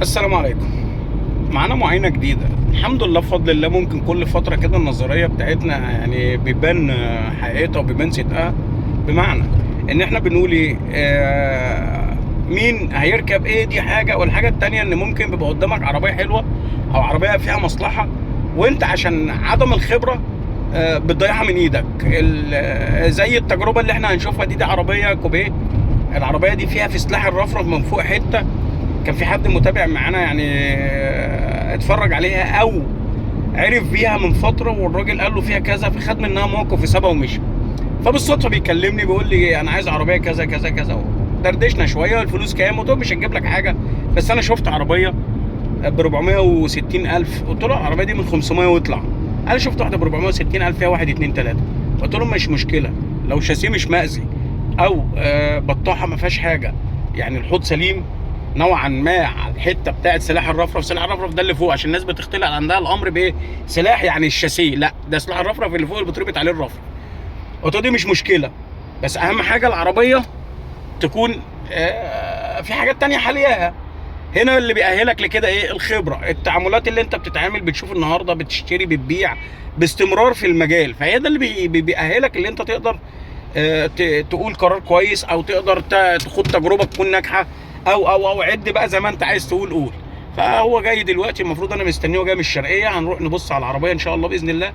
السلام عليكم. معانا معاينة جديدة الحمد لله بفضل الله. ممكن كل فترة كده النظرية بتاعتنا يعني بيبان حقيقتها وبيبان صدقها. بمعنى ان احنا بنقول ايه، مين هيركب ايه، دي حاجة. والحاجة التانية ان ممكن بيبقى قدامك عربية حلوة او عربية فيها مصلحة، وانت عشان عدم الخبرة بتضيعها من ايدك. زي التجربة اللي احنا هنشوفها دي عربية كوبيه. العربية دي فيها في سلاح الرفرف من فوق حتة. كان في حد متابع معانا يعني اتفرج عليها او عرف بيها من فتره، والراجل قال له فيها كذا، فخد منها موقف وسابها ومشي. فبالصدفه بيكلمني بيقول لي انا عايز عربيه كذا كذا كذا. دردشنا شويه، الفلوس كام؟ قلت له مش هتجيب لك حاجه، بس انا شفت عربيه ب 460,000. قلت له العربيه دي من 500 واطلع. انا شفت واحده ب 460,000 فيها 1 2 3. قلت له مش مشكله لو شاسيه مش مأذي او بطاحه ما فيهاش حاجه، يعني الحوض سليم نوعا ما على الحته بتاعت سلاح الرفرف. سلاح الرفرف ده اللي فوق، عشان الناس بتختلق عندها الامر بايه، سلاح يعني الشاسيه. لا، ده سلاح الرفرف اللي فوق اللي بتربط عليه الرفرف. قلت له دي مش مشكله، بس اهم حاجه العربيه تكون في حاجات تانية حالياها. هنا اللي بيأهلك لكده ايه؟ الخبره، التعاملات اللي انت بتتعامل، بتشوف النهارده بتشتري بتبيع باستمرار في المجال. فهي ده اللي بيأهلك اللي انت تقدر تقول قرار كويس، او تقدر تاخد تجربه تكون ناجحه، او عد بقى زي ما انت عايز تقول قول. فهو جاي دلوقتي، المفروض انا مستنيه، جاي من الشرقيه. هنروح نبص على العربيه ان شاء الله باذن الله،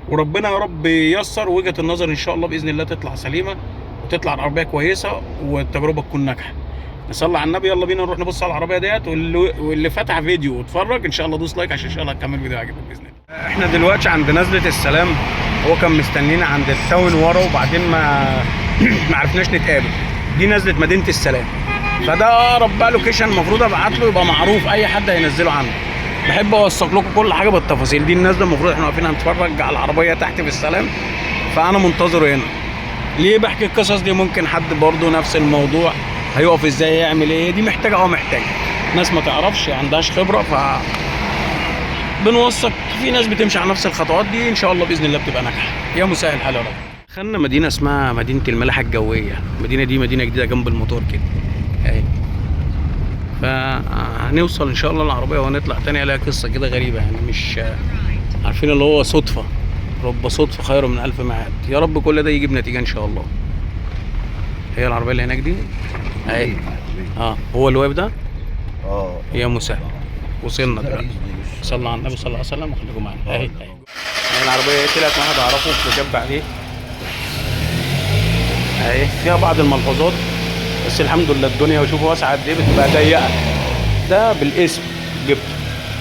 وربنا يا رب ييسر وجهه النظر ان شاء الله باذن الله تطلع سليمه، وتطلع العربيه كويسه والتجربه تكون ناجحه. نصلي على النبي، يلا بينا نروح نبص على العربيه ديت. واللي فتح فيديو واتفرج ان شاء الله دوس لايك عشان ان شاء الله هتكمل الفيديو يعجبك باذن الله. احنا دلوقتي عند نزله السلام. هو كان مستنينا عند التاون ورا، وبعدين ما عرفناش نتقابل. دي نزله مدينه السلام، فده اقرب بقى لوكيشن المفروض ابعت له يبقى معروف اي حد هينزله عنده. بحب اوثق لكم كل حاجه بالتفاصيل. دي النازله المفروض احنا واقفين هنتفرج على العربيه تحت في السلام، فانا منتظره هنا. ليه بحكي القصص دي؟ ممكن حد برضه نفس الموضوع، هيقف ازاي، يعمل ايه. دي محتاجه محتاجه ناس ما تعرفش، عندهاش خبره، ف بنوثق. في ناس بتمشي على نفس الخطوات دي ان شاء الله باذن الله بتبقى ناجحه. يا مسهل الحال يا رب. خدنا مدينه اسمها مدينه الملاحه الجويه. المدينه دي مدينه جديده جنب المطار كده اهي. فهنوصل ان شاء الله العربيه وهنطلع تاني. عليها قصه كده غريبه، يعني مش عارفين اللي هو صدفه. رب صدفه خير من الف ميعاد. يا رب كل ده يجيب نتيجه ان شاء الله. هي العربيه اللي هناك دي اهي. هو اللي واقف ده. يا مسهل. وصلنا دلوقتي. صلى على النبي صلى الله عليه وسلم وخليكم معانا اهي. العربيه طلعت واحد اعرفه وجنب عليه اهي. فيها بعض الملحوظات بس الحمد لله الدنيا وشوفوا واسعه قد ايه، بتبقى ضيقه. ده بالاسم جبته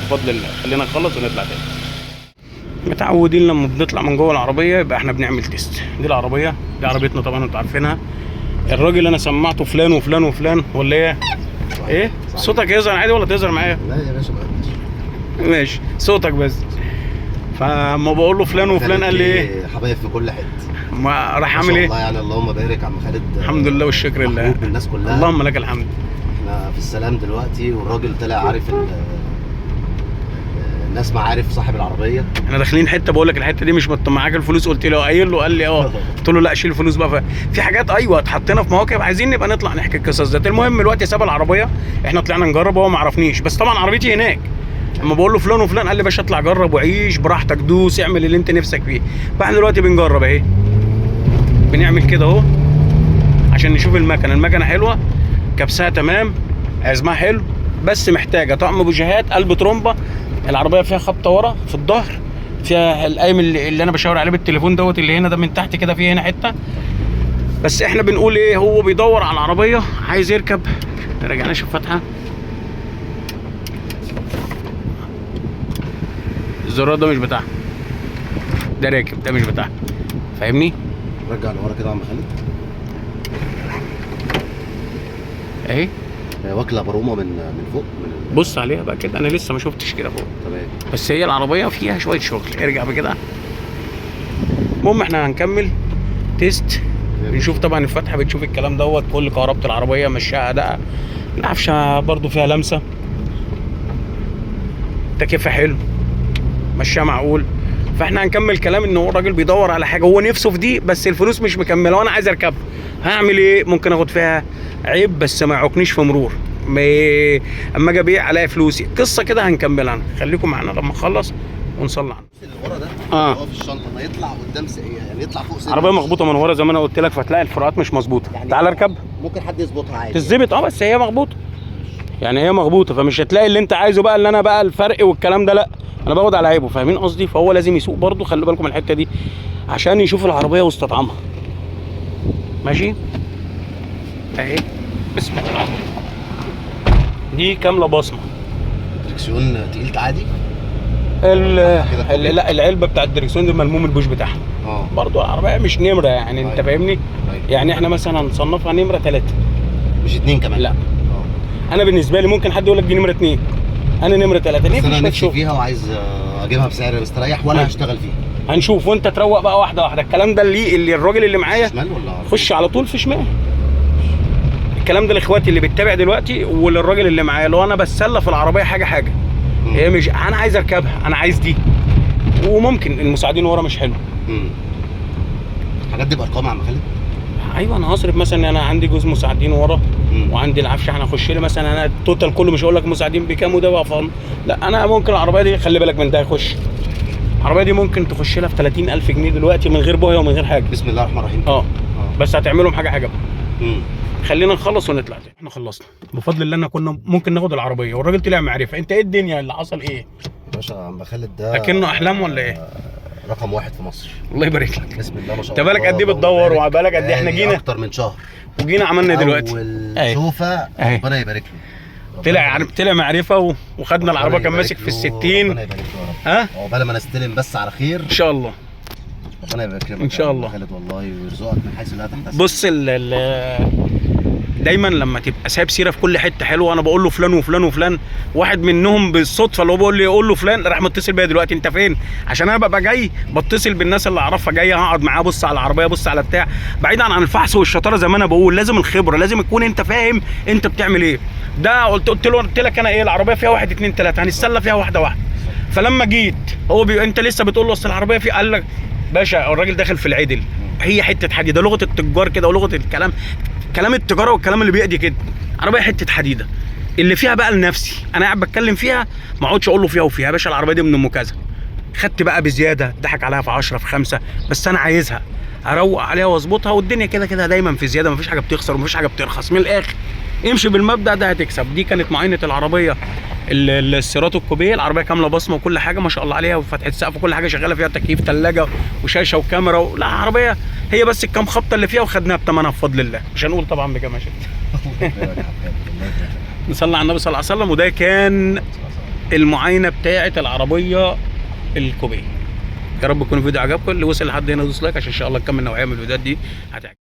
بفضل الله. خلينا نخلص ونطلع تاني. متعودين لما بنطلع من جوه العربيه يبقى احنا بنعمل تيست. دي العربيه، دي عربيتنا طبعا انتوا عارفينها. الراجل انا سمعته فلان وفلان وفلان ولا ايه؟ ايه؟ صوتك يظهر عادي ولا تظهر معايا؟ لا يا باشا ماشي، صوتك بس. فما بقول له فلان وفلان قال لي ايه؟ حبايب في كل حته. ما راح اعمل ايه؟ والله يعني اللهم بارك عم خالد. الحمد لله والشكر لله. الناس كلها اللهم لك الحمد. احنا في السلام دلوقتي، والراجل طلع عارف الناس معارف صاحب العربيه. احنا داخلين حته، بقول لك الحته دي مش معاك الفلوس. قلت له قايل له، قال لي قلت له لا شيل الفلوس بقى. في حاجات ايوه اتحطينا في مواقف عايزين نبقى نطلع نحكي القصص ديت. المهم دلوقتي ساب العربيه، احنا طلعنا نجرب وهو ما عرفنيش، بس طبعا عربيتي هناك. اما بقول له فلان وفلان قال لي باشا اطلع جرب وعيش براحتك، دوس اعمل اللي انت نفسك فيه. فاحنا دلوقتي بنجرب اهي، بنعمل كده اهو عشان نشوف المكنه. المكنه حلوه، كبسها تمام، عزمها حلو، بس محتاجه طقم بوجيهات، قلب ترومبه. العربيه فيها خبطه ورا في الظهر، فيها القايم اللي انا بشاور عليه بالتليفون دوت، اللي هنا ده من تحت كده، فيه هنا حته. بس احنا بنقول ايه، هو بيدور على العربيه عايز يركب. رجعنا نشوف فتحه الزرار ده مش بتاعها، ده راكب، ده مش بتاعها، فاهمني؟ رجع لورا كده يا عم خالد اهي. واكله برومه من فوق بص عليها بقى كده، انا لسه ما شفتش كده فوق. تمام. بس هي العربيه فيها شويه شغل. ارجع بكده. المهم احنا هنكمل تيست، بنشوف طبعا الفتحه، بتشوف الكلام دوت. كل كهربة العربيه مشاها اداء. العفشه برضو فيها لمسه، تكييفها حلو، مشاها معقول. فاحنا هنكمل كلام ان هو الراجل بيدور على حاجه هو نفسه في دي، بس الفلوس مش مكمله وانا عايز اركبها. هعمل ايه؟ ممكن اخد فيها عيب بس ما يعوقنيش في مرور. اما اجي ابيع الاقي فلوسي. قصه كده هنكملها، خليكم معانا لما اخلص ونصلي على اللي ورا ده اه هو في الشنطه ما يطلع قدام يعني يطلع فوق سنة. عربيه مخبوطه من ورا زي ما انا قلت لك، فتلاقي الفروقات مش مظبوطه. يعني تعال اركب ممكن حد يظبطها عادي. تتظبط بس هي مخبوطه، يعني هي مخبوطه، فمش هتلاقي اللي انت عايزه بقى اللي انا بقى الفرق والكلام ده، لا انا باخد على عيبه، فاهمين قصدي؟ فهو لازم يسوق برضه، خلي بالكم من الحته دي عشان يشوف العربيه ويستطعمها. ماشي اهي، بسم الله. دي كامله بصمه. دركسيون تقيل عادي. لا العلبه بتاع الدركسيون دي ملموم البوش بتاعها. برضه العربيه مش نمره يعني. انت فاهمني؟ يعني احنا مثلا هنصنفها نمره 3 مش 2 كمان. لا انا بالنسبه لي ممكن حد يقول لك دي نمره 2، انا نمره 3. ليه؟ انا نفسي فيها وعايز اجيبها بسعر مستريح وانا هشتغل فيها. هنشوف وانت تروق بقى واحده واحده. الكلام ده اللي الراجل اللي معايا شمال ولا خش على طول في شمال. الكلام ده لاخواتي اللي بتتابع دلوقتي وللراجل اللي معايا، لو انا بتسلى في العربيه حاجه هي مش انا عايز اركبها، انا عايز دي، وممكن المساعدين ورا مش حلو. الحاجات دي بارقام يا عم خالد؟ ايوه انا هصرف مثلا، انا عندي جزء مساعدين ورا وعندي العفش، انا هخش لي مثلا انا التوتال كله، مش هقول لك مساعدين بكام وده بقى فن، لا انا ممكن العربيه دي خلي بالك من ده يخش. العربيه دي ممكن تخش لها في 30,000 جنيه دلوقتي من غير بوهيه ومن غير حاجه. بسم الله الرحمن الرحيم. بس هتعملهم حاجه بقى. خلينا نخلص ونطلع تاني. احنا خلصنا بفضل الله. كنا ممكن ناخد العربيه والراجل طلع معرفه. انت ايه الدنيا اللي حصل ايه يا باشا؟ عم خالد ده اكنه احلام ولا ايه؟ رقم 1 في مصر. الله يبارك لك. بسم الله ما شاء انت الله. بالك قد ايه بتدور وبالك قد ايه؟ احنا جينا اكتر من شهر وجينا عملنا دلوقتي اول شوفه. ربنا يبارك له. طلع معرفه وخدنا العربيه، كان ماسك في ال60. ربنا يبارك له يا رب. عقبال ما نستلم بس على خير ان شاء الله. ربنا يبارك لك ان شاء الله خالد والله، ويرزقك من حيث لا تحتسب. بص دايما لما تبقى سايب سيره في كل حته حلوه، انا بقول له فلان وفلان وفلان، واحد منهم بالصدفه اللي هو بيقول لي يقول له فلان راح متصل بيا دلوقتي انت فين، عشان انا ببقى جاي بتصل بالناس اللي اعرفها، جاي هقعد معاه بص على العربيه بص على بتاع، بعيدا عن الفحص والشطاره زي ما انا بقول، لازم الخبره، لازم تكون انت فاهم انت بتعمل ايه. ده قلت لك انا ايه، العربيه فيها 1 2 3 هنتسلى فيها واحده واحده. فلما جيت هو انت لسه بتقول له اصل العربيه في، قال لك باشا الراجل داخل في العدل، هي حته حديده، لغه التجار كده ولغه الكلام، كلام التجاره والكلام اللي بيأدي كده. عربيه حته حديده اللي فيها بقى لنفسي، انا قاعد بتكلم فيها ما اقعدش اقول له فيها وفيها. يا باشا العربيه دي من ام كذا، خدت بقى بزياده، ضحك عليها في 10 في 5، بس انا عايزها اروق عليها واظبطها، والدنيا كده كده دايما في زياده، مفيش حاجه بتخسر ومفيش حاجه بترخص. من الاخر امشي بالمبدا ده هتكسب. دي كانت معاينه العربيه السيراتو الكوبيه، العربيه كامله بصمه وكل حاجه ما شاء الله عليها، وفتحه سقف وكل حاجه شغاله فيها، تكييف ثلاجه وشاشه وكاميرا لا عربيه هي بس الكام خبطه اللي فيها وخدناها بثمنها بفضل الله، مش هنقول طبعا بكام عشان نصلي على النبي صلى الله عليه وسلم. وده كان المعاينه بتاعه العربيه الكوبيه. يا رب يكون الفيديو عجبكم، اللي وصل لحد هنا دوس لايك عشان ان شاء الله نكمل نوعيه من الفيديوهات دي هتعجبكم.